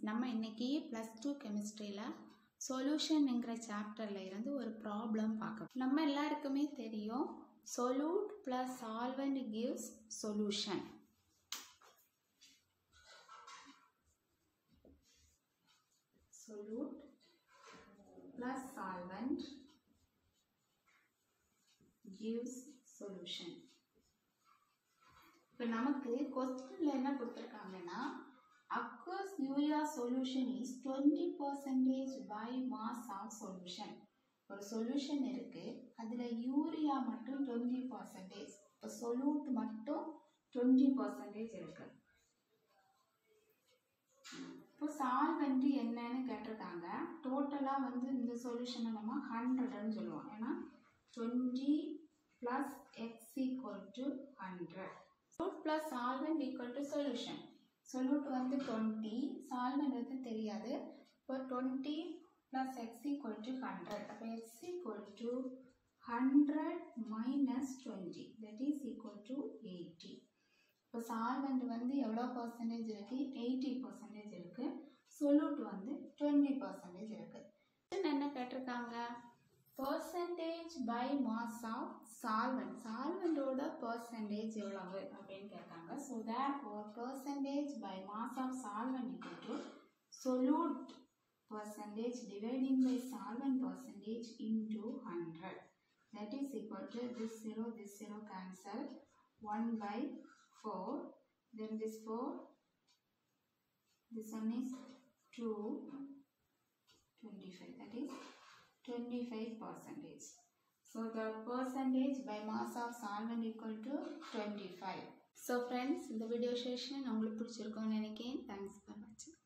நம்ம இன்னைக்கு +2 கெமிஸ்ட்ரியில சொல்யூஷன்ங்கிற சாப்டர்ல இருந்து ஒரு ப்ராப்ளம் பார்க்கலாம். நம்ம எல்லாருக்குமே தெரியும் solute plus solvent gives solution. Solute plus solvent gives solution. இப்போ நமக்கு क्वेश्चनல என்ன கொடுத்திருக்காங்கன்னா aqueous urea solution is 20% by mass of solution. ஒரு சொல்யூஷன் இருக்கு, அதுல யூரியா மட்டும் 20%, இப்போ solute மட்டும் 20% இருக்கு. இப்போ சால்வெண்ட் என்னன்னு கேட்டிருக்காங்க. டோட்டலா வந்து இந்த சொல்யூஷனை நம்ம 100ன்னு சொல்லுவோம். ஏன்னா 20 plus x equal to 100. Solute plus solvent equal to solution. Solute வந்து 20, solvent வந்து தெரியாது. இப்போ 20 plus x equal to 100. அப்போ x equal to 100 minus 20. That is equal to 80. இப்போ solvent வந்து எவ்வளோ பர்சன்டேஜ் இருக்கு? 80% இருக்கு. Solute வந்து 20% இருக்கு. என்ன கேட்டிருக்காங்க? percentage by mass of solvent. solvent ஓட percentage எவ்வளவு அப்படின்னு கேட்டாங்க. So therefore percentage by mass of solvent equal to solute percentage dividing by solvent percentage into 100. That is equal to this 0 cancel. 1 by 4. Then this 4. This one is 2. 25. That is 25%. So the percentage by mass of solvent equal to 25. So friends, இந்த video session உங்களுக்கு பிடிச்சிருக்கும்னு நினைக்கிறேன். Thanks for watching.